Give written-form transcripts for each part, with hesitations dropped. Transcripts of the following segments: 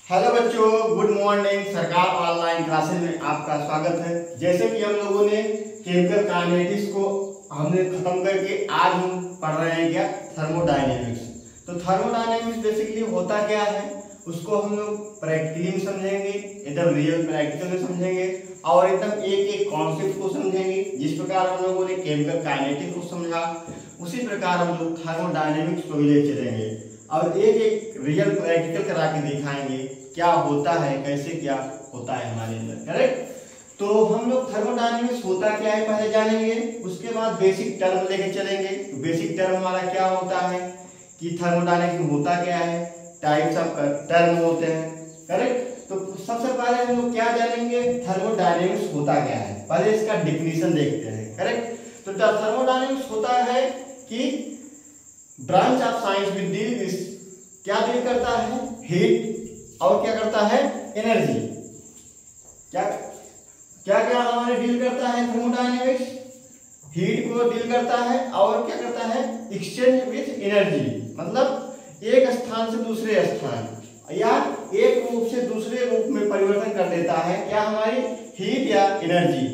Hello बच्चों, good morning. सरकार online classes में आपका स्वागत है। जैसे कि हम लोगों ने केमिकल काइनेटिक्स को हमने खत्म करके आज हम पढ़ रहे हैं क्या, थर्मोडायनेमिक्स। तो थर्मोडायनेमिक्स बेसिकली होता क्या है उसको हम लोग प्रैक्टिकली में समझेंगे, एकदम रियल प्रैक्टिकल में समझेंगे और एकदम एक एक कॉन्सेप्ट को समझेंगे। जिस प्रकार हम लोगों ने केमिकल काइनेटिक्स को समझा उसी प्रकार हम लोग थर्मोडायनेमिक्स को भी ले चलेंगे और एक एक रियल प्रैक्टिकल करा के दिखाएंगे क्या होता है, कैसे क्या होता है हमारे अंदर। करेक्ट। तो हम लोग थर्मोडायनेमिक्स होता क्या है पहले जानेंगे, उसके बाद बेसिक टर्म लेके चलेंगे। तो बेसिक टर्म हमारा क्या होता है कि थर्मोडायनेमिक्स होता क्या है, टाइप्स ऑफ टर्म होते हैं। करेक्ट। तो सबसे पहले हम लोग क्या जानेंगे, थर्मोडायनेमिक्स होता क्या है, पहले इसका डिफिनीशन देखते हैं। करेक्ट। तो थर्मोडायनेमिक्स होता है कि branch of science with deal with क्या डील करता है, हीट और क्या करता है, एनर्जी। क्या क्या क्या हमारे डील करता है थर्मोडायनेमिक्स, हीट को डील करता है और क्या करता है, एक्सचेंज विद एनर्जी। मतलब एक स्थान से दूसरे स्थान या एक रूप से दूसरे रूप में परिवर्तन कर देता है क्या, हमारी हीट या एनर्जी।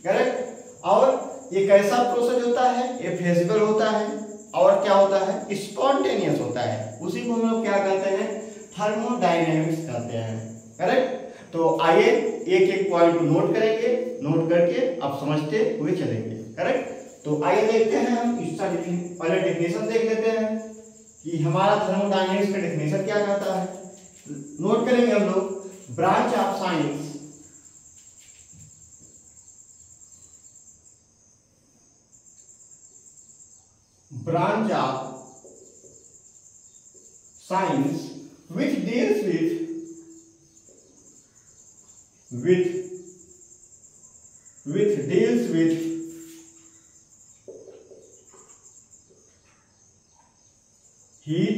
करेक्ट। और ये कैसा प्रोसेस होता है, ये फिजिकल होता है और क्या होता है, स्पॉन्टेनियस होता है। उसी को हम लोग क्या कहते हैं, थर्मोडायनेमिक्स कहते हैं। करेक्ट। तो आइए एक एक पॉइंट को नोट करेंगे, नोट करके अब समझते हुए चलेंगे। करेक्ट। तो आइए देखते हैं हम इसका पहले डेफिनेशन देख लेते हैं कि हमारा थर्मोडायनेमिक्स का डेफिनेशन क्या कहता है। नोट करेंगे हम लोग, branch of science branch of science which deals with heat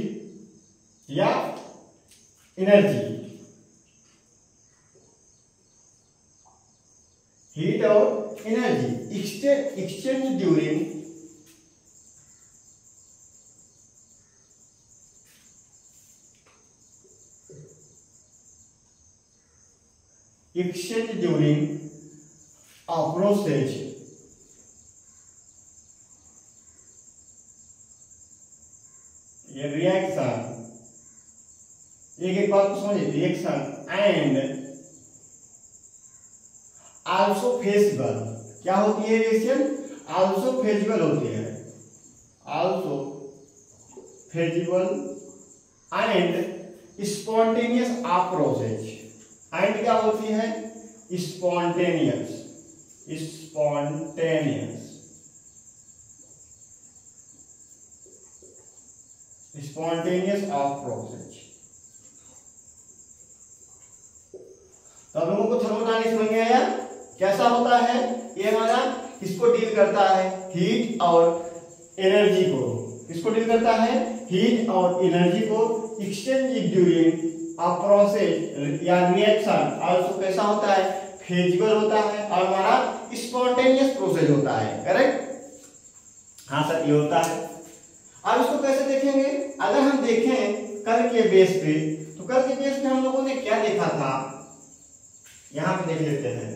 या एनर्जी, हीट और energy exchange during a process ये रिएक्शन, एक बात को समझिए, रिएक्शन एंड आल्सो फेजिबल। क्या होती है रिएक्शन, आल्सो फेजिबल होती है, also feasible and spontaneous of process. And क्या होती है, स्पॉन्टेनियस, स्पॉन्टेनियस ऑफ प्रोसेस। तो आप लोगों को थर्मोडायनेमिक्स समझ में आया कैसा होता है। ये हमारा किसको डील करता है, हीट और एनर्जी को। किसको डील करता है, हीट और एनर्जी को एक्सचेंज ड्यूरिंग अ प्रोसेस या रिएक्शन। आल्सो कैसा होता है, फिजिकल होता है और हमारा स्पॉन्टेनियस प्रोसेस होता है। करेक्ट। हाँ सर, ये होता है। अब इसको कैसे देखेंगे, अगर हम देखें कल के बेस पे, तो कल के बेस पे हम लोगों ने क्या देखा था, यहां पे देख लेते हैं।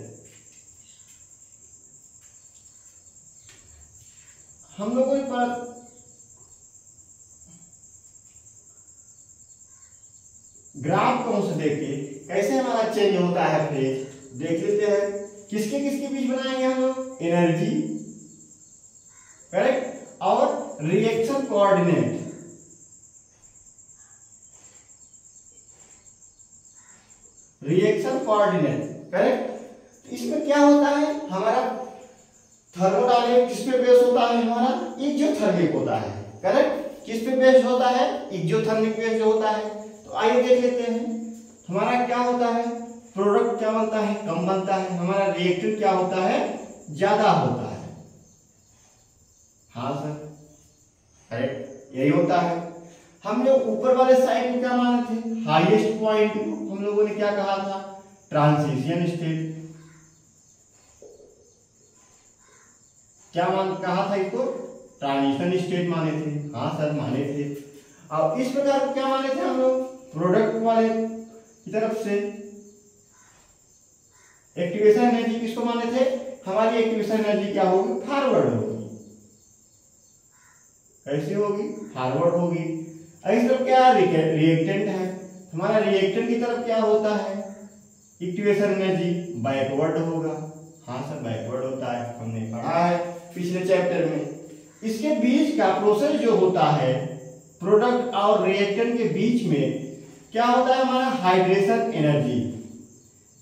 हम लोगों ने ग्राफ कौन से देखे कैसे हमारा चेंज होता है फेज, देख लेते हैं। किसके किसके बीच बनाएंगे हम लोग, एनर्जी, करेक्ट, और reaction coordinate. Reaction coordinate, correct. इसमें क्या होता है, हमारा थर्मोडायनेमिक्स किस पे बेस होता है, हमारा एक्सोथर्मिक होता है। करेक्ट। किस पे बेस होता है, एक्सोथर्मिक बेस जो होता है। तो आइए देख लेते हैं हमारा क्या होता है, प्रोडक्ट क्या बनता है, कम बनता है, हमारा रिएक्टेंट क्या होता है, ज्यादा होता है। हाँ सर, करेक्ट, यही होता है। हम लोग ऊपर वाले साइड में क्या माने थे, हाईएस्ट पॉइंट को हम लोगों ने क्या कहा था, ट्रांजिशन स्टेट। क्या कहा था इसको, ट्रांजिशन स्टेट माने थे। हाँ सर, माने थे। अब इस प्रकार क्या माने थे हम लोग, प्रोडक्ट वाले की तरफ से। एक्टिवेशन एनर्जी किसको माने थे? हमारी एक्टिवेशन एनर्जी क्या होगी? फॉरवर्ड होगी। कैसी होगी? फॉरवर्ड होगी। इस तरफ क्या रिएक्टेंट है, हमारा रिएक्टेंट की तरफ क्या होता है? एक्टिवेशन एनर्जी बैकवर्ड होगा। हाँ सर, बैकवर्ड होता है, हमने पढ़ा है पिछले चैप्टर में। इसके बीच का प्रोसेस जो होता है प्रोडक्ट और रिएक्टेंट के बीच में क्या होता है? हमारा हाइड्रेशन एनर्जी।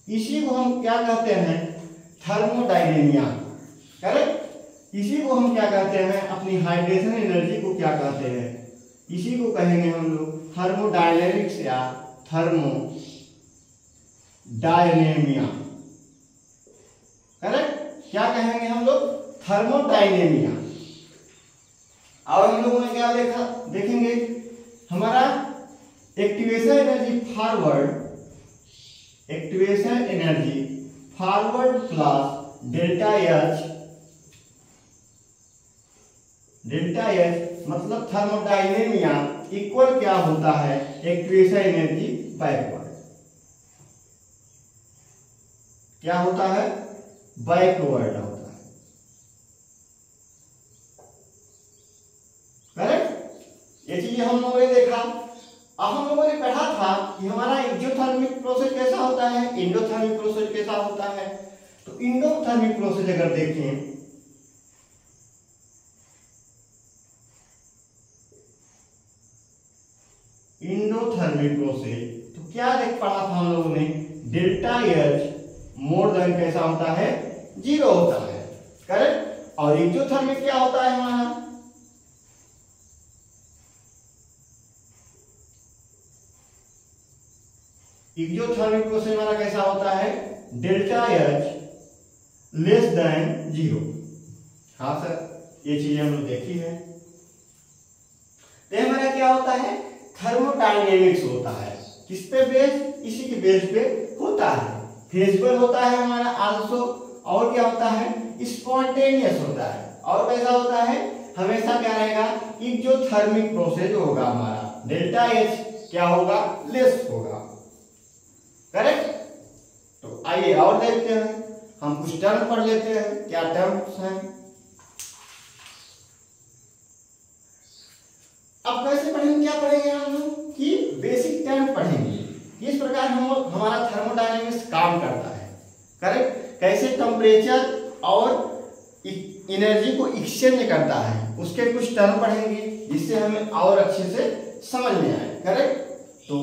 इसी को हम क्या कहते हैं? थर्मोडायनेमिया। करेक्ट। इसी को हम क्या कहते हैं? अपनी हाइड्रेशन एनर्जी को क्या कहते हैं? इसी को कहेंगे हम लोग थर्मोडायनेमिक्स या थर्मोडायनेमिया। करेक्ट। क्या कहेंगे हम लोग? थर्मोडायनेमिया। और हम लोगों ने क्या देखा? देखेंगे हमारा activation energy forward, activation energy forward plus delta H, delta H मतलब थर्मोडायनेमिया इक्वल क्या होता है? Activation energy backward. क्या होता है? बैकवर्ड होता है। करेक्ट। ये चीजें हम लोगों ने देखा। अब हम लोगों ने पढ़ा था कि हमारा एक्सोथर्मिक प्रोसेस कैसा होता है, एंडोथर्मिक प्रोसेस कैसा होता है। तो एंडोथर्मिक प्रोसेस अगर देखें, एंडोथर्मिक प्रोसेस तो क्या देख पढ़ा था हम लोगों ने? डेल्टा एच मोर देन कैसा होता है? 0 होता है। करेक्ट। और एक्सोथर्मिक क्या होता है हमारा? एक्सोथर्मिक प्रोसेस हमारा कैसा होता है? Delta H less than 0। हाँ सर, ये चीजें हम लोग देखी है। तो हमारा क्या होता है? थर्मोडायनेमिक्स होता है। किस पे बेस? इसी के बेस पे होता है। फिजिबल होता है हमारा आल्सो। और क्या होता है? स्पॉन्टेनियस होता है। और कैसा होता है? हमेशा क्या रहेगा? एक्सोथर्मिक प्रोसेस होगा हमारा। डेल्टा एच क्या होगा? लेस होगा। करेक्ट। तो आइए और देखते हैं, हम कुछ टर्म पढ़ लेते हैं। क्या टर्म्स हैं? अब कैसे पढ़ेंगे? क्या पढ़ेंगे हम लोग? कि बेसिक टर्म पढ़ेंगे। इस प्रकार हम हमारा थर्मोडायनेमिक्स काम करता है। करेक्ट। कैसे टेम्परेचर और एनर्जी को एक्सचेंज करता है, उसके कुछ टर्म पढ़ेंगे जिससे हमें और अच्छे से समझ में आए। करेक्ट। तो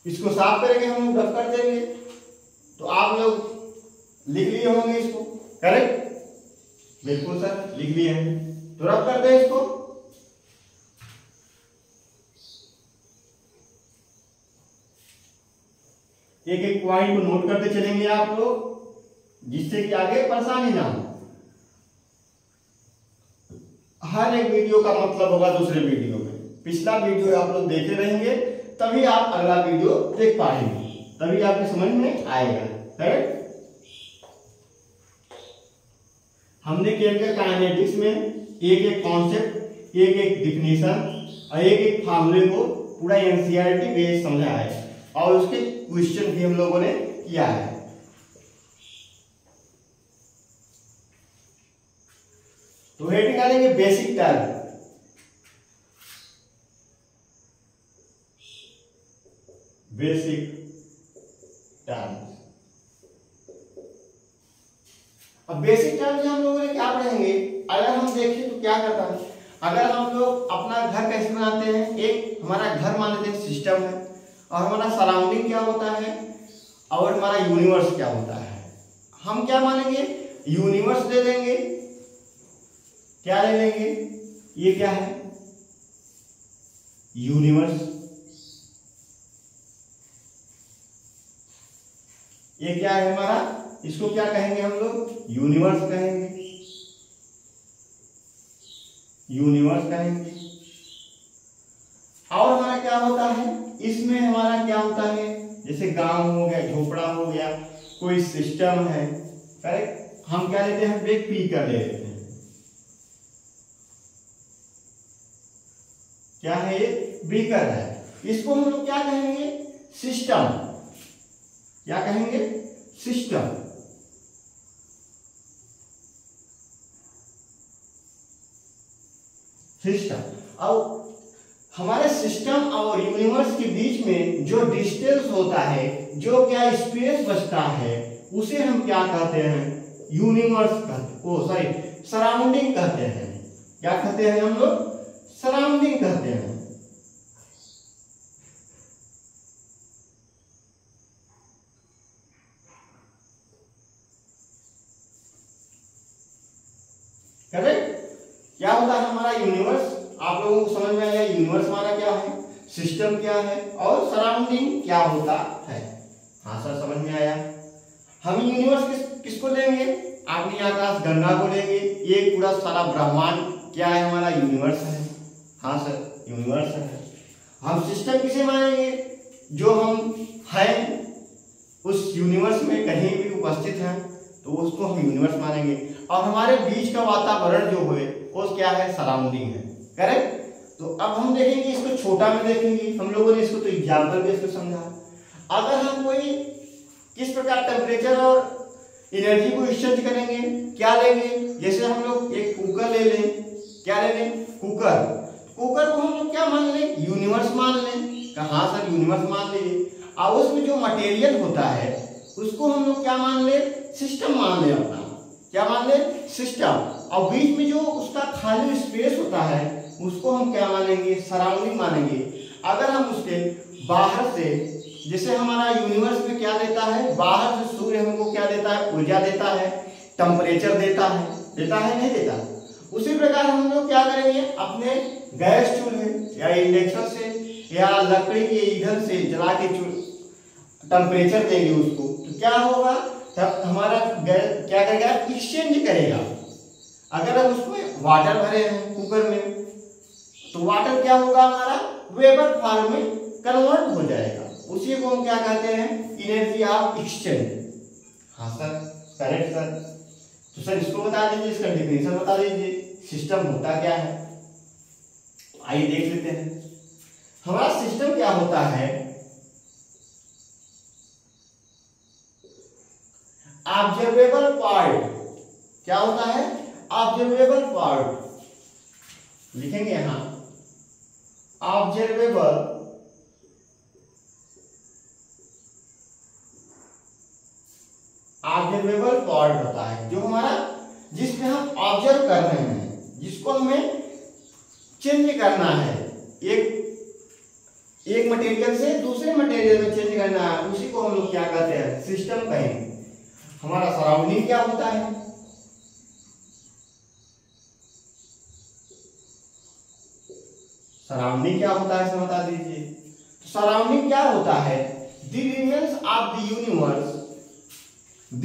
इसको साफ करेंगे, हम लोग रफ कर देंगे। तो आप लोग लिख लिए होंगे इसको। करेक्ट। बिल्कुल सर, लिख लिए हैं। तो रफ कर दें इसको। एक एक पॉइंट को नोट करते चलेंगे आप लोग, जिससे कि आगे परेशानी ना हो। हर एक वीडियो का मतलब होगा दूसरे वीडियो में। पिछला वीडियो आप लोग देखे रहेंगे, तभी आप अगला वीडियो देख पाएंगे, तभी आपके समझ में आएगा। करेक्ट। हमने केमिकल काइनेटिक्स में एक एक कॉन्सेप्ट, एक एक डिफिनीशन और एक एक फार्मूले को पूरा एनसीईआरटी बेस समझा है और उसके क्वेश्चन भी हम लोगों ने किया है। तो हेडिंग डालेंगे बेसिक टर्म। Basic term. अब बेसिक टर्म में हम लोगों ने क्या पढ़ेंगे? अगर हम देखें तो क्या करता है, अगर हम लोग अपना घर कैसे बनाते हैं, एक हमारा घर मान लेते हैं सिस्टम है, और हमारा सराउंडिंग क्या होता है, और हमारा यूनिवर्स क्या होता है। हम क्या मानेंगे? यूनिवर्स ले लेंगे। क्या ले लेंगे? ये क्या है? यूनिवर्स। ये क्या है हमारा? इसको क्या कहेंगे हम लोग? यूनिवर्स कहेंगे। यूनिवर्स कहेंगे। और हमारा क्या होता है? इसमें हमारा क्या होता है? जैसे गांव हो गया, झोपड़ा हो गया, कोई सिस्टम है। करेक्ट। हम क्या लेते हैं? एक पी कर ले लेते हैं। क्या है? ये बीकर है। इसको हम लोग क्या कहेंगे? सिस्टम। क्या कहेंगे, सिस्टम। सिस्टम। अब हमारे सिस्टम और यूनिवर्स के बीच में जो डिस्टेंस होता है, जो क्या स्पेस बचता है, उसे हम क्या कहते हैं, यूनिवर्स कहते, सराउंडिंग कहते हैं। क्या कहते हैं हम लोग, सराउंडिंग कहते हैं। करेक्ट। क्या होता है हमारा यूनिवर्स, आप लोगों को समझ में आया यूनिवर्स हमारा क्या है, सिस्टम क्या है, और सराउंडिंग क्या होता है। हाँ सर, समझ में आया। हम यूनिवर्स किसको लेंगे, आपने आकाश गंगा को लेंगे। ये पूरा सारा ब्रह्मांड क्या है, हमारा यूनिवर्स है। हाँ सर, यूनिवर्स है। हम सिस्टम किसे मानेंगे, जो हम हैं उस यूनिवर्स में कहीं भी उपस्थित हैं तो उसको हम यूनिवर्स मानेंगे। और हमारे बीच का वातावरण जो है वो क्या है, सराउंडिंग है। करेक्ट। तो अब हम देखेंगे इसको छोटा में देखेंगे, हम लोगों ने इसको तो एग्जाम्पल बेस पे समझा। अगर हम कोई किस प्रकार टेम्परेचर और एनर्जी को एक्सचेंज करेंगे, क्या लेंगे, जैसे हम लोग एक कुकर ले लें। क्या ले लें, कुकर। कुकर को हम लोग क्या मान लें, यूनिवर्स मान लें। कहाँ सर, यूनिवर्स मान लीजिए। और उसमें जो मटेरियल होता है उसको हम लोग क्या मान ले, सिस्टम मान ले अपना। क्या मान ले, सिस्टम। और बीच में जो उसका खाली स्पेस होता है उसको हम क्या मानेंगे, सराउंडिंग मानेंगे। अगर हम उसके बाहर से, जैसे हमारा यूनिवर्स में क्या देता है, बाहर से सूर्य हमको क्या देता है, ऊर्जा देता है, टेम्परेचर देता है, नहीं देता। उसी प्रकार हम लोग क्या करेंगे, अपने गैस चूल्हे या इंडक्शन से या लकड़ी के ईंधन से जला के टेम्परेचर देंगे उसको, तो क्या होगा, तब हमारा गैस क्या करेगा, एक्सचेंज करेगा। अगर हम उसमें वाटर भरे हैं कुकर में तो वाटर क्या होगा, हमारा वेपर फॉर्म में कन्वर्ट हो जाएगा। उसी को हम क्या कहते हैं, एनर्जी ऑफ एक्सचेंज। हाँ सर, करेक्ट सर। तो सर इसको बता दीजिए, इसका डेफिनेशन बता दीजिए, सिस्टम होता क्या है। आइए देख लेते हैं हमारा सिस्टम क्या होता है। Observable part. क्या होता है, ऑब्जर्वेबल पार्ट। लिखेंगे यहां, ऑब्जर्वेबल पार्ट होता है जो हमारा, जिसमें हम ऑब्जर्व कर रहे हैं, जिसको हमें चेंज करना है, एक मटेरियल से दूसरे मटेरियल में चेंज करना है, उसी को हम लोग क्या कहते हैं, सिस्टम कहेंगे। हमारा सराउंडिंग क्या होता है, सराउंडिंग क्या होता है, बता दीजिए। सराउंडिंग क्या होता है, the remains of the universe, the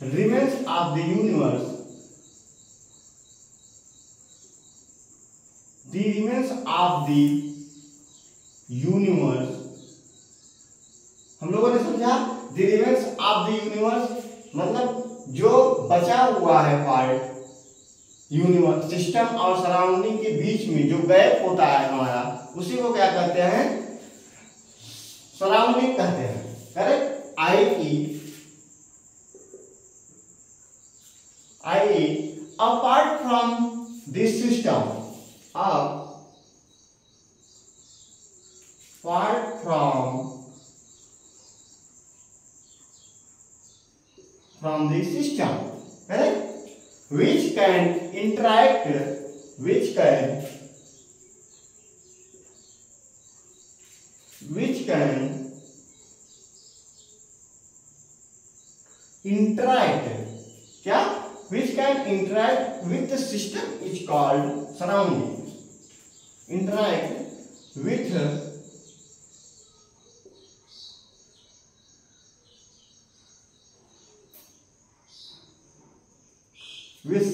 remains of the universe, the remains of the universe. हम लोगों ने समझा, the remains of the universe मतलब जो बचा हुआ है पार्ट, यूनिवर्स, सिस्टम और सराउंडिंग के बीच में जो गैप होता है हमारा, उसी को क्या कहते हैं, सराउंडिंग कहते हैं। Correct. I apart from this system, apart from the system, correct, which can interact with the system is called surrounding. Interact with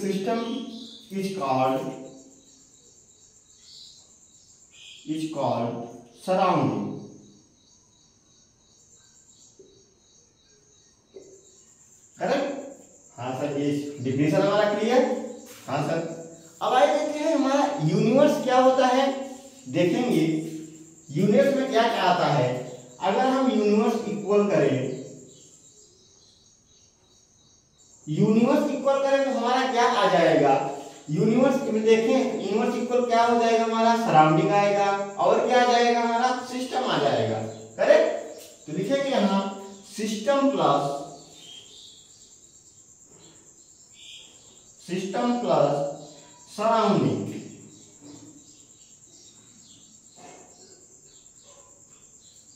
system is called surrounding. Correct. हाँ सर, ये डिफिनेशन हमारा क्लियर। हाँ sir, अब आइए देखते हैं हमारा universe क्या होता है। देखेंगे यूनिवर्स में क्या क्या आता है। अगर हम यूनिवर्स इक्वल करें यूनिवर्स इक्वल करें तो हमारा क्या आ जाएगा, यूनिवर्स में देखें यूनिवर्स इक्वल क्या हो जाएगा हमारा, सराउंडिंग आएगा, और क्या आ जाएगा हमारा, सिस्टम आ जाएगा। करेक्ट। तो लिखेंगे यहां सिस्टम प्लस सराउंडिंग।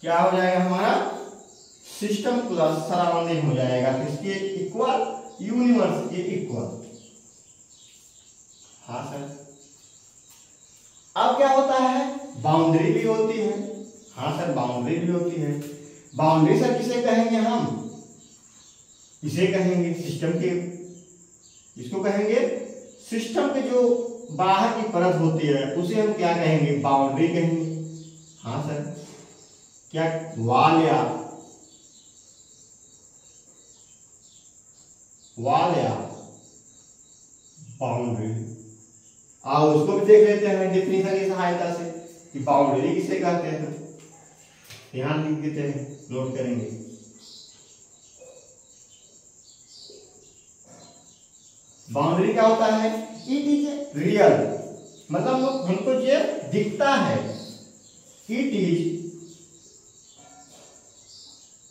क्या हो जाएगा हमारा, सिस्टम प्लस सराउंडिंग हो जाएगा, किसके इक्वल, यूनिवर्स के इक्वल। हाँ सर। अब क्या होता है, बाउंड्री भी होती है। हाँ सर, बाउंड्री भी होती है। बाउंड्री सर किसे कहेंगे हम, इसे कहेंगे सिस्टम के, इसको कहेंगे सिस्टम के जो बाहर की परत होती है उसे हम क्या कहेंगे, बाउंड्री कहेंगे। हाँ सर, क्या वॉल या बाउंड्री। आओ उसको भी देख लेते हैं डेफिनेशन की सहायता से कि बाउंड्री किसे कहते हैं। ध्यान लिख देते हैं, नोट करेंगे। बाउंड्री क्या होता है, इट इज रियल, मतलब हमको ये दिखता है, इट इज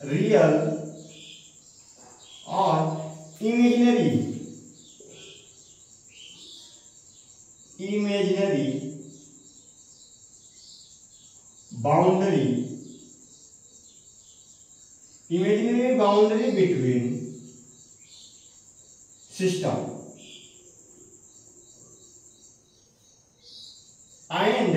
रियल और imaginary boundary between system and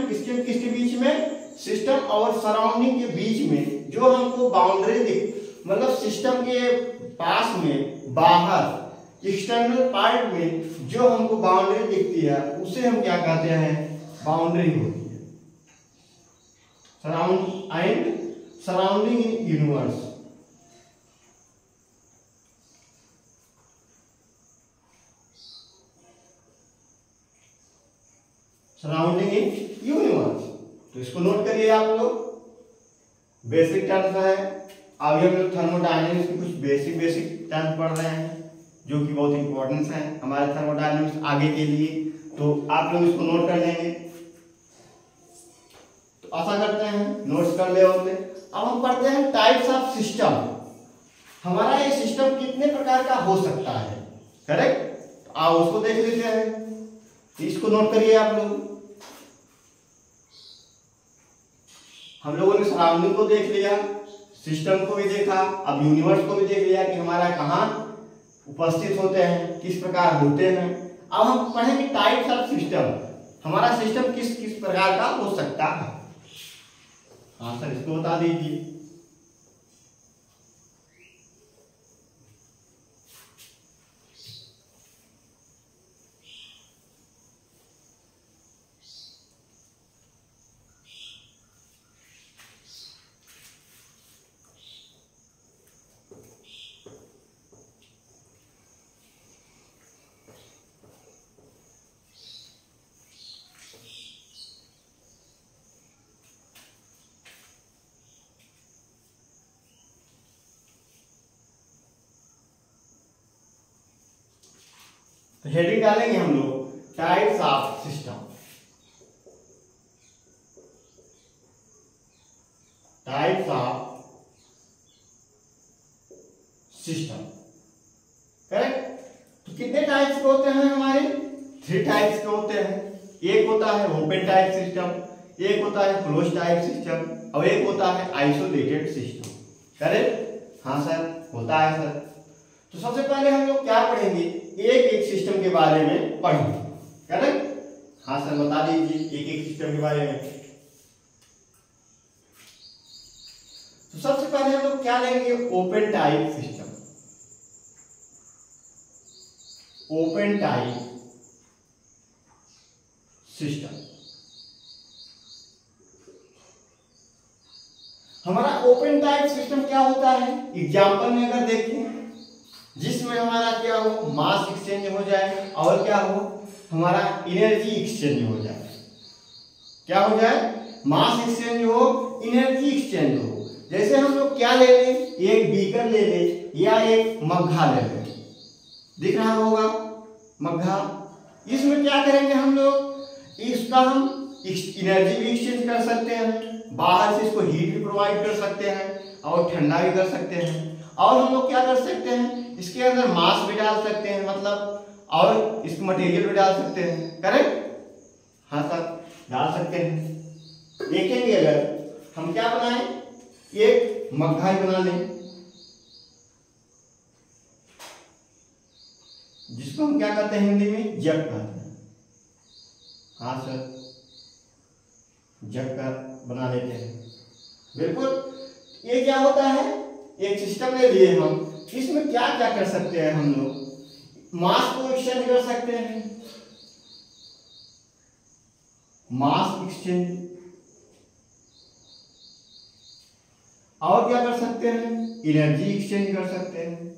किसके बीच में, सिस्टम और सराउंडिंग के बीच में जो हमको बाउंड्री दिख, मतलब सिस्टम के पास में बाहर एक्सटर्नल पार्ट में जो हमको बाउंड्री दिखती है उसे हम क्या कहते हैं, बाउंड्री होती है। Surrounding in universe, surrounding in universe. तो इसको नोट करिए आप लोग, बेसिक टर्म्स है। अभी हम लोग थर्मोडायनेमिक्स के कुछ बेसिक टर्म्स पढ़ रहे हैं जो कि बहुत इंपॉर्टेंट है हमारे थर्मोडायनेमिक्स आगे के लिए, तो आप लोग इसको नोट कर लेंगे। तो आशा करते हैं नोट्स कर ले होंगे। अब हम पढ़ते हैं टाइप्स ऑफ सिस्टम। हमारा ये सिस्टम कितने प्रकार का हो सकता है, करेक्ट। तो आप उसको देख लेते हैं, तो इसको नोट करिए आप लोग। हम लोगों ने सराउंडिंग को देख लिया, सिस्टम को भी देखा, अब यूनिवर्स को भी देख लिया कि हमारा कहाँ उपस्थित होते हैं, किस प्रकार होते हैं। अब हम पढ़ेंगे टाइप्स ऑफ सिस्टम, हमारा सिस्टम किस किस प्रकार का हो सकता है। हाँ सर, इसको बता दीजिए। तो हेडिंग डालेंगे हम लोग types of system. Types of system, correct. तो कितने टाइप्स के होते हैं हमारे, 3 टाइप्स के होते हैं। एक होता है ओपन टाइप सिस्टम, एक होता है क्लोज टाइप सिस्टम, और एक होता है आइसोलेटेड सिस्टम, करेक्ट। हाँ सर, होता है सर। तो सबसे पहले हम लोग क्या पढ़ेंगे, एक एक सिस्टम के बारे में पढ़ेंगे, करेक्ट। हाँ सर, बता दीजिए एक एक सिस्टम के बारे में। तो सबसे पहले हम लोग क्या लेंगे, open type system. Open type system, हमारा ओपन टाइप सिस्टम क्या होता है, एग्जाम्पल में अगर देखें, जिसमें हमारा क्या हो, मास एक्सचेंज हो जाए, और क्या हो, हमारा एनर्जी एक्सचेंज हो जाए। क्या हो जाए, मास एक्सचेंज हो, एनर्जी एक्सचेंज हो। जैसे हम लोग क्या ले लें, एक बीकर ले लें या एक मग्घा ले लें, दिख रहा होगा मग्घा। इसमें क्या करेंगे हम लोग, इसका हम एनर्जी भी एक्सचेंज कर सकते हैं, बाहर से इसको हीट भी प्रोवाइड कर सकते हैं और ठंडा भी कर सकते हैं। और हम लोग क्या कर सकते हैं, इसके अंदर मास भी डाल सकते हैं, मतलब और इस मटेरियल भी डाल सकते हैं, करेक्ट। हाँ सर, डाल सकते हैं। देखेंगे अगर हम क्या बनाएं, एक मग्घा ही बना लें, जिसको हम क्या कहते हैं हिंदी में, जग कहते हैं। हाँ सर, जग का बना लेते हैं, बिल्कुल। ये क्या होता है, एक सिस्टम ले लिए हम, इसमें क्या क्या कर सकते हैं हम लोग, मास को एक्सचेंज कर सकते हैं, मास एक्सचेंज, और क्या कर सकते हैं, एनर्जी एक्सचेंज कर सकते हैं।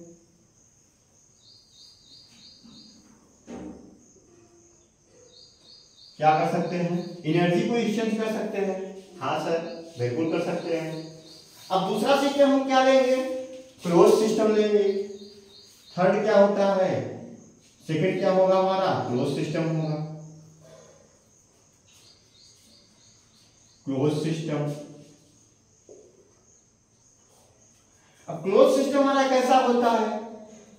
क्या कर सकते हैं, एनर्जी को एक्सचेंज कर सकते हैं। हाँ सर, बिल्कुल कर सकते हैं। अब दूसरा सिस्टम हम क्या लेंगे, क्लोज सिस्टम लेंगे। थर्ड क्या होता है, सेकंड क्या होगा हमारा, क्लोज सिस्टम होगा, क्लोज सिस्टम। अब क्लोज सिस्टम हमारा कैसा होता है,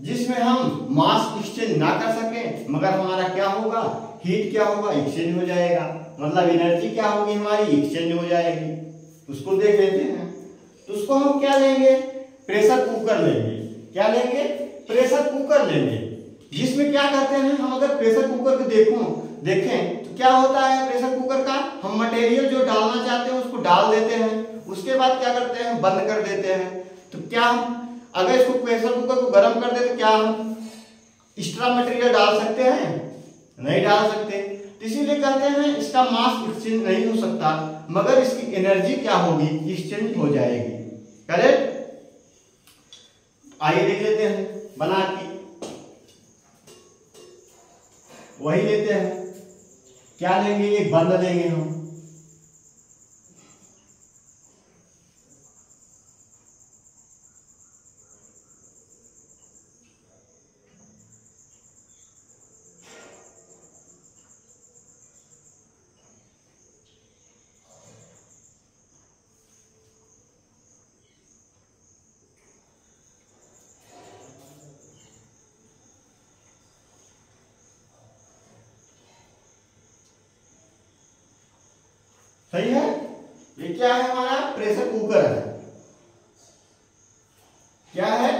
जिसमें हम मास एक्सचेंज ना कर सकें, मगर हमारा क्या होगा, हीट क्या होगा, एक्सचेंज हो जाएगा, मतलब एनर्जी क्या होगी हमारी, एक्सचेंज हो जाएगी। उसको देख लेते हैं। तो उसको हम क्या लेंगे, प्रेशर कुकर लेंगे। क्या लेंगे, प्रेशर कुकर लेंगे, जिसमें क्या करते हैं हम, अगर प्रेशर कुकर को देखें तो क्या होता है प्रेशर कुकर का, हम मटेरियल जो डालना चाहते हैं उसको डाल देते हैं, उसके बाद क्या करते हैं, बंद कर देते हैं। तो क्या हम अगर इसको प्रेशर कुकर को गर्म कर दे तो क्या हम एक्स्ट्रा मटेरियल डाल सकते हैं, नहीं डाल सकते। तो इसीलिए कहते हैं इसका मास एक्सचेंज नहीं हो सकता, मगर इसकी एनर्जी क्या होगी, एक्सचेंज हो जाएगी, करेक्ट। आइए देख लेते हैं बना के, वही लेते हैं। क्या लेंगे, एक बंद लेंगे हम, सही है। ये क्या है, हमारा प्रेशर कुकर है। क्या है,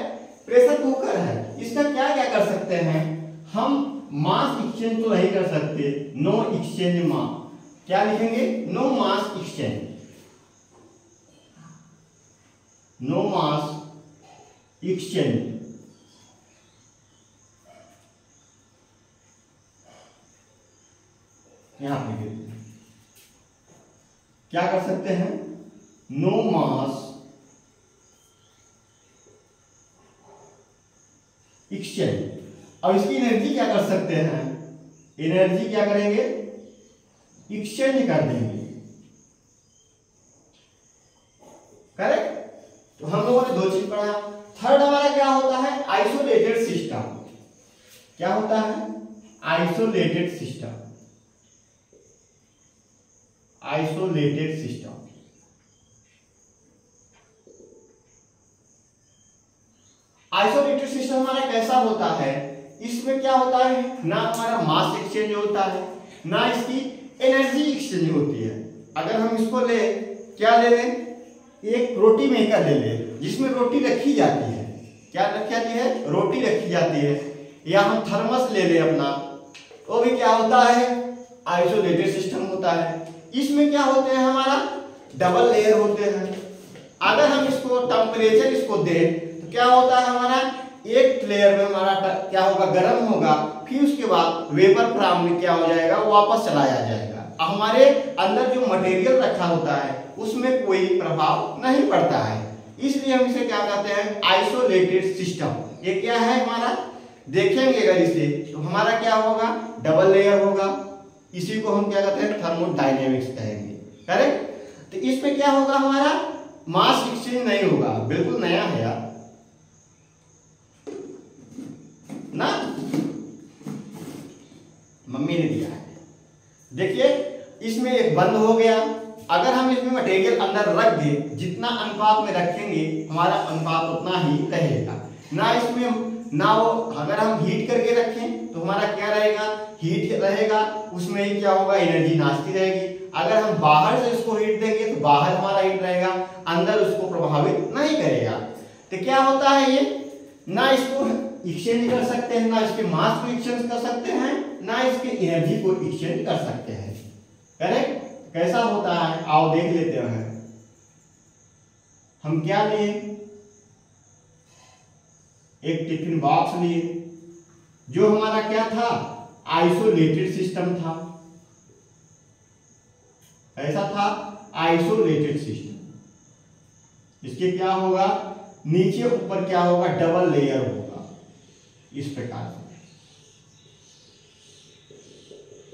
प्रेशर कुकर है। इसका क्या क्या कर सकते हैं हम, मास एक्सचेंज तो नहीं कर सकते, नो एक्सचेंज मास। क्या लिखेंगे, नो मास एक्सचेंज, नो मास एक्सचेंज। यहां पे क्या कर सकते हैं, नो मास एक्सचेंज। अब इसकी एनर्जी क्या कर सकते हैं, एनर्जी क्या करेंगे, एक्सचेंज कर देंगे, करेक्ट। तो हम लोगों ने दो चीज पढ़ा। थर्ड हमारा क्या होता है, आइसोलेटेड सिस्टम। क्या होता है, isolated system, isolated system. Isolated system हमारा कैसा होता है, इसमें क्या होता है, ना हमारा मास एक्सचेंज होता है, ना इसकी एनर्जी एक्सचेंज होती है। अगर हम इसको ले, क्या ले लें, एक रोटी मेकर ले लें, जिसमें रोटी रखी जाती है। क्या रखी जाती है, रोटी रखी जाती है। या हम थर्मस ले लें अपना, तो भी क्या होता है, आइसोलेटेड सिस्टम होता है। इसमें क्या होते हैं, हमारा डबल लेयर होते हैं। अगर हम इसको टेम्परेचर इसको दें तो क्या होता है, हमारा एक लेयर में हमारा क्या होगा, गर्म होगा, फिर उसके बाद वेपर फॉर्म में क्या हो जाएगा, वापस चलाया जाएगा। हमारे अंदर जो मटेरियल रखा होता है उसमें कोई प्रभाव नहीं पड़ता है, इसलिए हम इसे क्या कहते हैं, आइसोलेटेड सिस्टम। ये क्या है हमारा, देखेंगे अगर इसे तो हमारा क्या होगा, डबल लेयर होगा। इसी को हम क्या कहते हैं, थर्मोडायनेमिक्स कहेंगे, करेक्ट। तो इसमें क्या होगा, हमारा मास एक्सचेंज नहीं होगा, बिल्कुल नया है यार ना, मम्मी ने दिया है। देखिए इसमें एक बंद हो गया, अगर हम इसमें मटेरियल अंदर रख दें, जितना अनुपात में रखेंगे हमारा अनुपात उतना ही रहेगा ना। इसमें ना वो अगर हम हीट करके रखें तो हमारा क्या रहेगा, हीट रहेगा, उसमें ही क्या होगा, एनर्जी नाचती रहेगी। अगर हम बाहर से इसको हीट देंगे तो बाहर हमारा हीट रहेगा, अंदर उसको प्रभावित नहीं करेगा। तो क्या होता है ये, ना इसको एक्सचेंज कर सकते हैं, ना इसके मास को एक्सचेंज कर सकते हैं, ना इसके एनर्जी को एक्सचेंज कर सकते हैं। करेक्ट? कैसा होता है आओ देख लेते हैं। हम क्या लिए, एक टिफिन बॉक्स लिए, जो हमारा क्या था, आइसोलेटेड सिस्टम था। ऐसा था आइसोलेटेड सिस्टम। इसके क्या होगा, नीचे ऊपर क्या होगा, डबल लेयर होगा इस प्रकार से।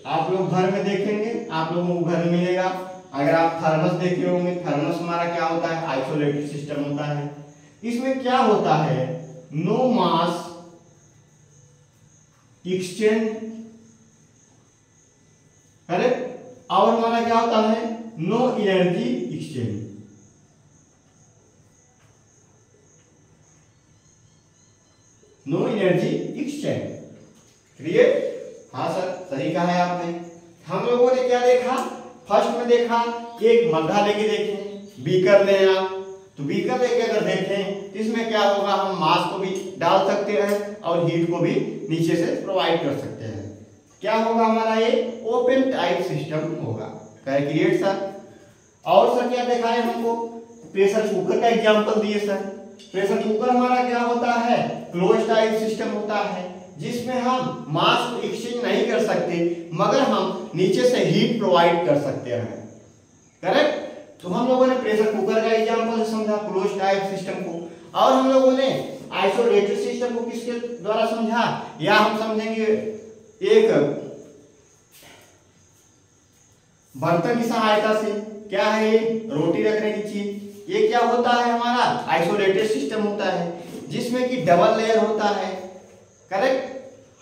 आप लोग घर में देखेंगे, आप लोगों को घर में मिलेगा। अगर आप थर्मस देखे होंगे, थर्मस हमारा क्या होता है, आइसोलेटेड सिस्टम होता है। इसमें क्या होता है, नो मास एक्सचेंज, करेक्ट, और हमारा क्या होता है, no energy exchange. No energy exchange, clear? हाँ सर सही कहा है आपने। हम लोगों ने क्या देखा, फर्स्ट में देखा एक मग्घा लेके देखें, बीकर ले आप, तो बीकर लेके अगर देखें तो इसमें क्या होगा, हम मास को भी डाल सकते हैं और हीट को भी नीचे से प्रोवाइड कर सकते हैं। क्या होगा हमारा, ये ओपन टाइप सिस्टम होगा। Clear sir? और सर क्या देखा है हमको, प्रेशर कुकर का एग्जांपल दिए सर। प्रेशर कुकर हमारा क्या होता है, क्लोज टाइप सिस्टम होता है, जिसमें हम मास को एक्सचेंज नहीं कर सकते, मगर हम नीचे से हीट प्रोवाइड कर सकते हैं। करेक्ट? तो हम लोगों ने प्रेशर कुकर का एग्जांपल से समझा क्लोज टाइप सिस्टम को, और हम लोगों ने आइसोलेटेड सिस्टम को किसके द्वारा समझा, या हम समझेंगे एक बर्तन की सहायता से। क्या है ये, रोटी रखने की चीज। ये क्या होता है, हमारा आइसोलेटेड सिस्टम होता है, जिसमें कि डबल लेयर होता है। करेक्ट?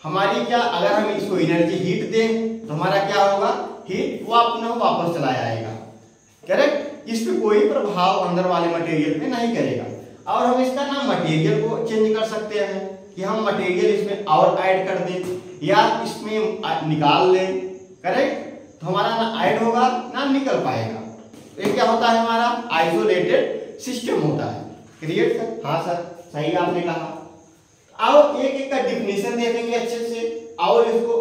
हमारी क्या, अगर हम इसको एनर्जी हीट दें तो हमारा क्या होगा, हीट वो पुनः वापस चला जाएगा। करेक्ट? इस पे कोई प्रभाव अंदर वाले मटेरियल पे नहीं करेगा। और हम इसका ना मटेरियल को चेंज कर सकते हैं, कि हम मटेरियल इसमें और ऐड कर दें या इसमें निकाल लें। करेक्ट? तो हमारा ना ऐड होगा ना निकल पाएगा। तो ये क्या होता है, हमारा आइसोलेटेड सिस्टम होता है। Clear sir? हाँ सर सही आपने कहा। आओ एक एक का डिफिनेशन देखेंगे अच्छे से, और इसको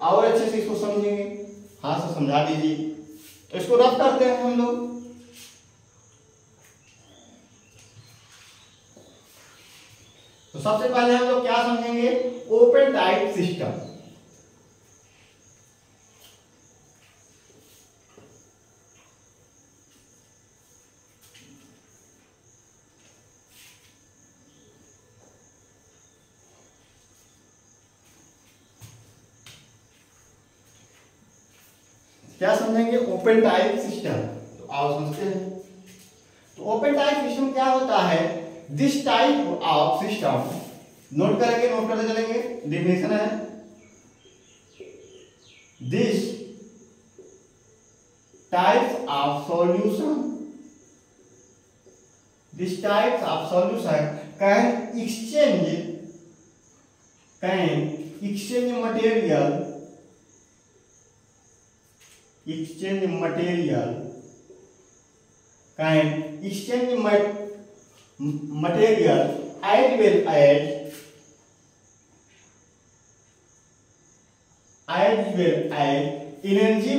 और अच्छे से इसको समझेंगे। हाँ सर समझा दीजिए। तो इसको रफ करते हैं हम लोग। तो सबसे पहले हम लोग क्या समझेंगे, ओपन टाइप सिस्टम। क्या समझेंगे, ओपन टाइप सिस्टम। तो आओ समझते हैं। तो ओपन टाइप सिस्टम क्या होता है, this type of system, note करेंगे, नोट करते चलेंगे, डेफिनेशन है, this types of solution, this types of solution can exchange material, exchange material, can exchange material as well as energy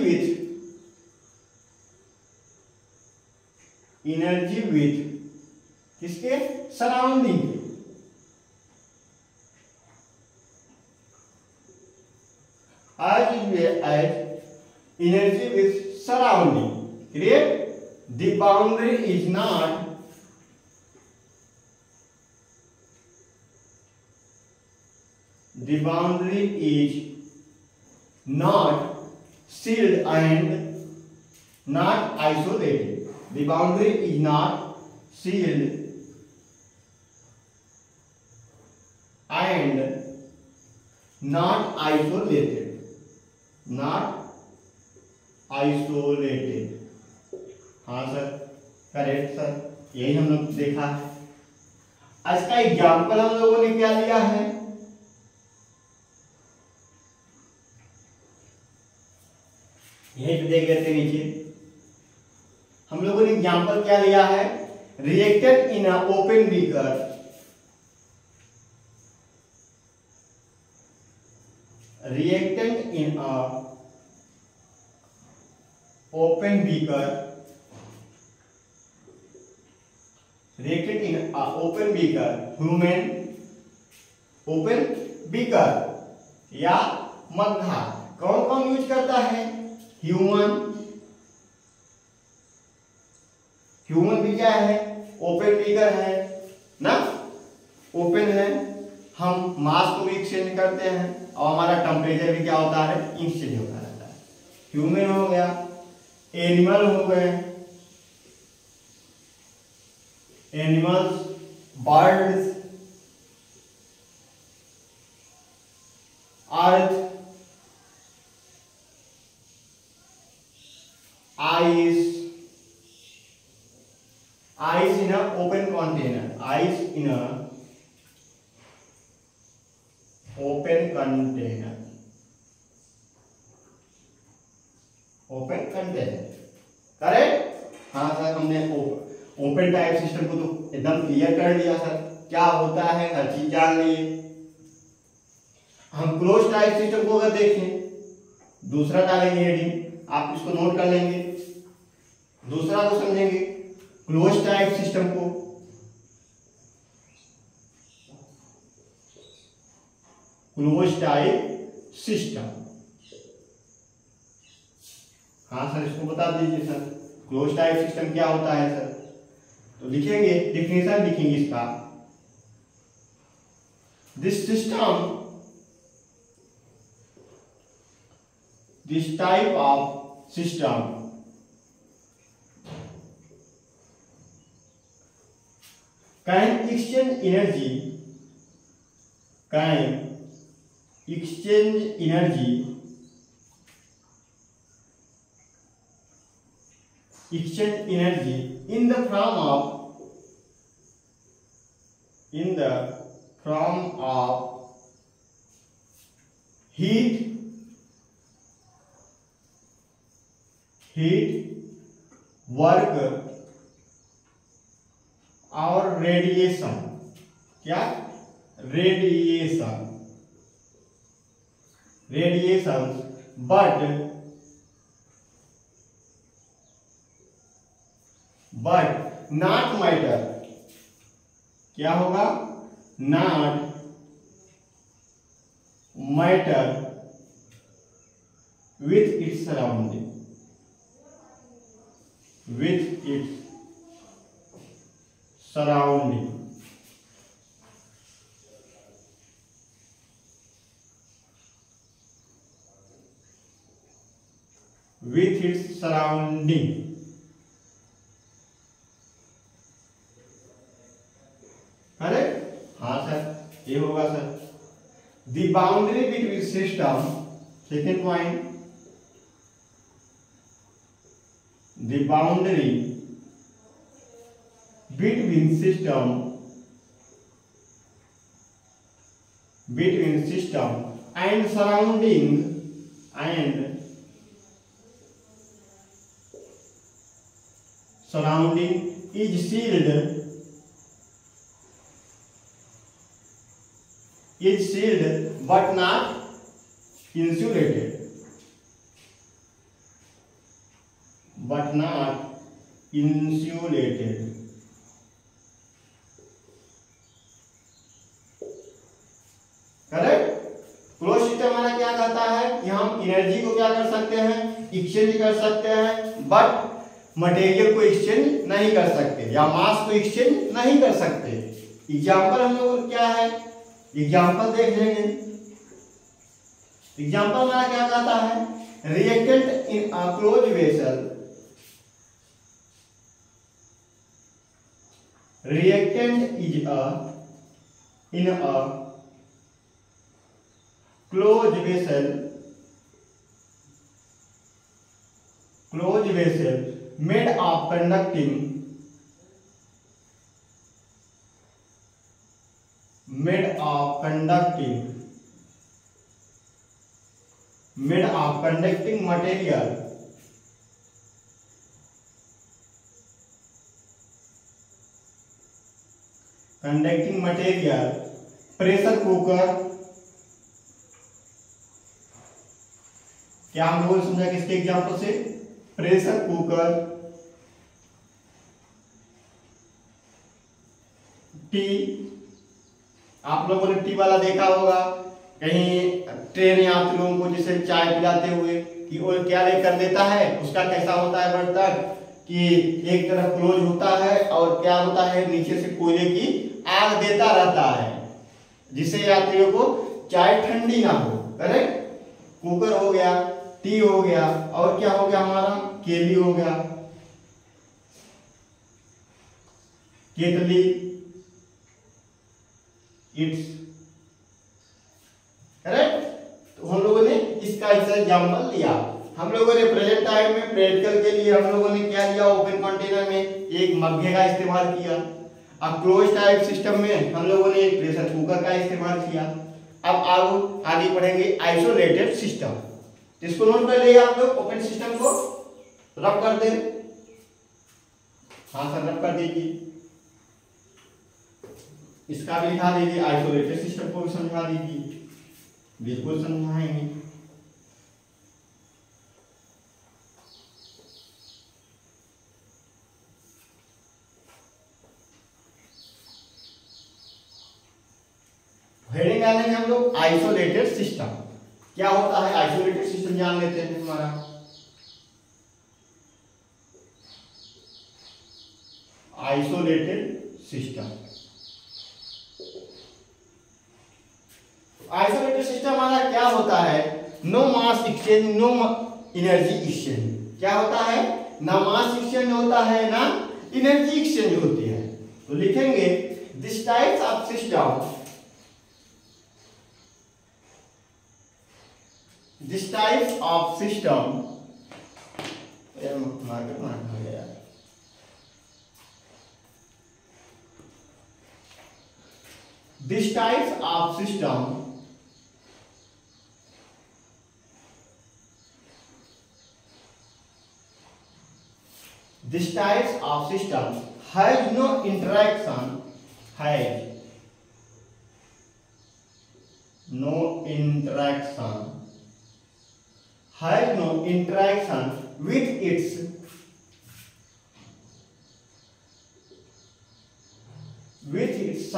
with किसके, surrounding, as well as energy with surrounding. Clear? The boundary is not sealed and not isolated. The boundary is not sealed and not isolated, हाँ sir, correct sir, यही हम लोग देखा है। इसका example हम लोगों ने क्या लिया है, यही पे देख लेते नीचे, हम लोगों ने एग्जाम्पल क्या लिया है, reactant in a open beaker, reactant in a open beaker, human open beaker या मग्घा, कौन कौन यूज करता है, ह्यूमन भी क्या है, ओपन बीकर है ना, ओपन है, हम मास को भी एक्सचेंज करते हैं और हमारा टेम्परेचर भी क्या होता है, एक्सचेंज होता रहता है। ह्यूमन हो गया, एनिमल हो गए, animals, birds, earth, ice in a open container, open container, correct. हाँ सर, हमने ओपन टाइप सिस्टम को तो एकदम क्लियर कर दिया सर, क्या होता है हर चीज जान लिए। हम क्लोज टाइप सिस्टम को अगर देखें, दूसरा डालेंगे हेडिंग, आप इसको नोट कर लेंगे, दूसरा को समझेंगे, क्लोज टाइप सिस्टम को, क्लोज टाइप सिस्टम, हाँ सर इसको बता दीजिए सर, क्लोज टाइप सिस्टम क्या होता है सर, तो लिखेंगे, डिफिनेशन लिखेंगे इसका, this type of system can exchange energy in the form of heat, work और रेडिएशन, क्या, रेडिएशन, बट नॉट मैटर, क्या होगा, not matter with its surrounding, अरे हाँ सर, ये होगा sir, the boundary between system, second point, the boundary between system and surrounding is sealed but not insulated, correct. Close system हमारा क्या कहता है कि हम एनर्जी को क्या कर सकते हैं, एक्सचेंज कर सकते हैं, बट मटेरियल को एक्सचेंज नहीं कर सकते या मास को एक्सचेंज नहीं कर सकते। एग्जाम्पल हम लोग क्या है, एग्जाम्पल देख लेंगे। एग्जाम्पल हमारा क्या कहता है, reactant in a close vessel, reactant is in a closed vessel made of conducting material pressure cooker. क्या हम लोगों ने समझा किसके एग्जांपल से? प्रेशर कुकर, टी, आप लोगों ने टी वाला देखा होगा कहीं ट्रेन यात्रियों को जैसे चाय पिलाते हुए कि वो क्या लेकर देता है, उसका कैसा होता है बर्तन कि एक तरफ क्लोज होता है और क्या होता है नीचे से कोयले की आग देता रहता है जिससे यात्रियों को चाय ठंडी ना हो। करेक्ट? कुकर हो गया, टी हो गया, और क्या हो गया हमारा? केली हो गया, केतली, इट्स। करेक्ट? तो हम लोगों ने इसका एग्जाम्पल लिया। हम लोगों ने प्रेजेंट टाइम में प्रैक्टिकल के लिए हम लोगों ने क्या लिया? ओपन कंटेनर में एक मग्गे का इस्तेमाल किया। अब क्लोज टाइप सिस्टम में हम लोगों ने एक प्रेशर कुकर का इस्तेमाल किया। अब आगे पढ़ेंगे आइसोलेटेड सिस्टम। इसको नोट कर लिया आप लोग। ओपन सिस्टम को रब कर दे। हाँ सर, रब कर दीजिए। इसका भी लिखा दीजिए, आइसोलेटेड सिस्टम को भी समझा दीजिए। बिल्कुल समझाएंगे। हेडिंग डालेंगे हम लोग आइसोलेटेड सिस्टम। क्या होता है आइसोलेटेड सिस्टम जान लेते हैं हमारा। आइसोलेटेड सिस्टम, आइसोलेटेड सिस्टम हमारा क्या होता है? नो मास एक्सचेंज, नो एनर्जी एक्सचेंज। क्या होता है? ना मास एक्सचेंज होता है, ना एनर्जी एक्सचेंज होती है। तो लिखेंगे this types of system, this types of system, this types of system has no interaction, with its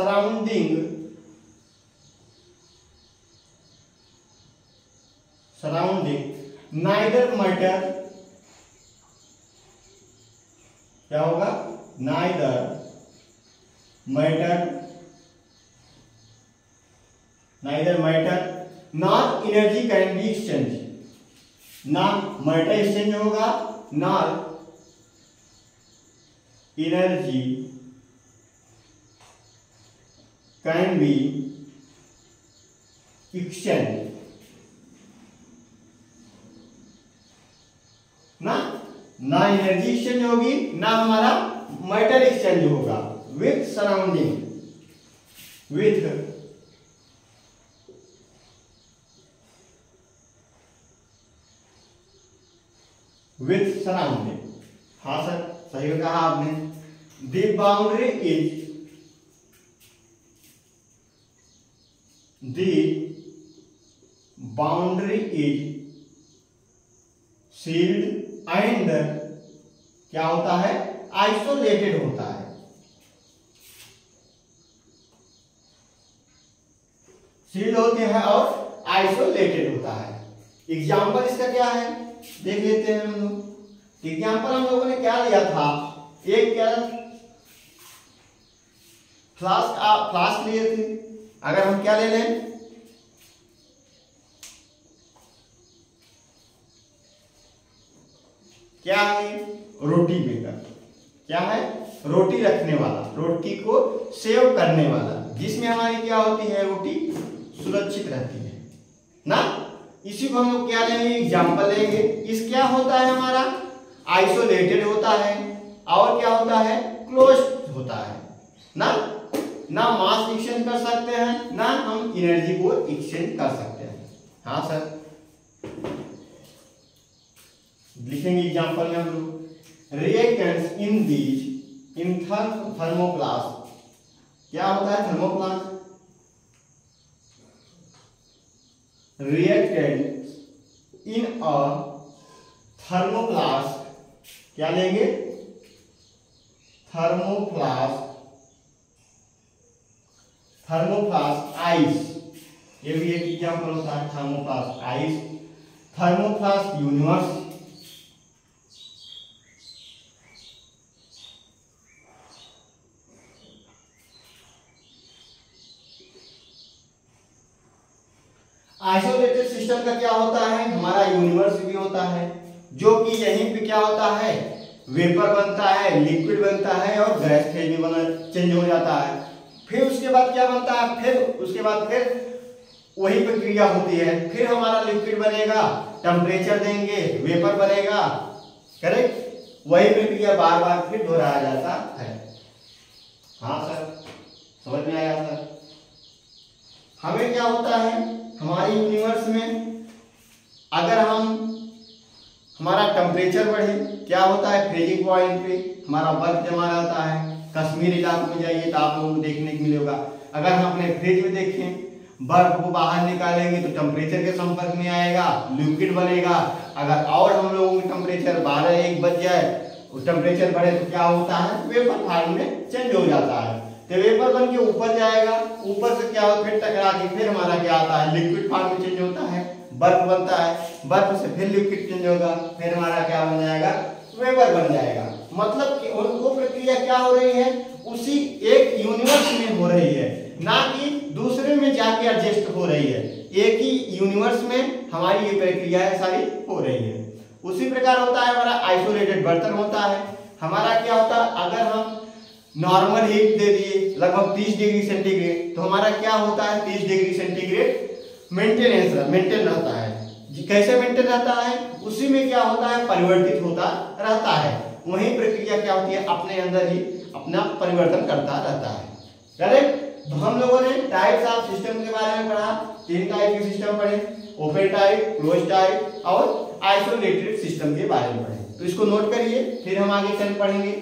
surrounding neither matter, क्या होगा? neither matter nor energy can be exchanged। ना मैटर एक्सचेंज होगा, ना energy can be exchange. ना energy exchange होगी, ना हमारा matter exchange होगा। With surrounding, with surrounding. हाँ सर, सही कहा आपने। The boundary is sealed and क्या होता है? आइसोलेटेड होता है। सील्ड होते हैं और आइसोलेटेड होता है। एग्जाम्पल इसका क्या है देख लेते हैं हम लोग। एग्जाम्पल हम लोगों ने क्या लिया था? एक क्या फ्लास्क लिए थे। अगर हम क्या ले लें? क्या है? रोटी मेकर। क्या है? रोटी रखने वाला, रोटी को सेव करने वाला, जिसमें हमारी क्या होती है, रोटी सुरक्षित रहती है ना। इसी को हम लोग क्या लेंगे, एग्जाम्पल लेंगे। इस क्या होता है हमारा, आइसोलेटेड होता है और क्या होता है, क्लोज होता है ना। ना मास एक्सचेंज कर सकते हैं, ना हम एनर्जी को एक्सचेंज कर सकते हैं। हाँ सर, लिखेंगे एग्जाम्पल में हम लोग, reactants in these in thermoplast, क्या होता है थर्मोप्लास्ट, रिएक्टेंट्स इन अ थर्मोप्लास्ट, क्या लेंगे, थर्मोप्लास्ट, थर्मोप्लास्ट आइस, ये भी एक एग्जाम्पल होता है, thermoplast ice, thermoplast universe, isolated system का क्या होता है, हमारा यूनिवर्स भी होता है, जो कि यहीं पे क्या होता है, वेपर बनता है, लिक्विड बनता है और गैस फेज में चेंज हो जाता है। फिर उसके बाद क्या बनता है, फिर उसके बाद फिर वही प्रक्रिया होती है, फिर हमारा लिक्विड बनेगा, टेम्परेचर देंगे, वेपर बनेगा, करेक्ट, वही प्रक्रिया बार बार फिर दोहराया जाता है। हाँ सर, समझ में आया सर। हमें क्या होता है, हमारे यूनिवर्स में अगर हमारा टेम्परेचर बढ़े, क्या होता है, फ्रीजिंग पॉइंट पे हमारा बर्फ जमा रहता है। कश्मीर इलाकों में जाइए तो आप लोगों को देखने को मिलेगा। अगर हम अपने फ्रिज में देखें, बर्फ को बाहर निकालेंगे तो टेम्परेचर के संपर्क में आएगा, लिक्विड बनेगा। अगर और हम लोगों की टेम्परेचर 12-1 बज जाए, टेम्परेचर बढ़े तो क्या होता है, वेपर फॉर्म में चेंज हो जाता है। तो वेपर बन के ऊपर जाएगा, ऊपर से क्या हो, फिर टकरा के फिर हमारा क्या आता है, लिक्विड फॉर्म में चेंज होता है, बर्फ बनता है, बर्फ से फिर लिक्विड चेंज होगा, फिर हमारा क्या बन जाएगा, वेपर बन जाएगा। मतलब कि वो प्रक्रिया क्या हो रही है, उसी एक यूनिवर्स में हो रही है, ना कि दूसरे में जाके एडजस्ट हो रही है। एक ही यूनिवर्स में हमारी ये प्रक्रियाएं सारी हो रही है। उसी प्रकार होता है हमारा आइसोलेटेड बर्तन होता है। हमारा क्या होता है, अगर हम नॉर्मल हीट दे दिए लगभग 30 डिग्री सेंटीग्रेड, तो हमारा क्या होता है, 30 डिग्री सेंटीग्रेड मेंटेन रहता है। कैसे मेंटेन रहता है, उसी में क्या होता है, परिवर्तित होता रहता है। वही प्रक्रिया क्या होती है, अपने अंदर ही अपना परिवर्तन करता रहता है। करेक्ट। तो हम लोगों ने टाइप्स ऑफ सिस्टम के बारे में पढ़ा, 3 टाइप के सिस्टम पढ़े, ओपन टाइप, क्लोज टाइप और आइसोलेटेड सिस्टम के बारे में पढ़े। तो इसको नोट करिए, फिर हम आगे चल पढ़ेंगे।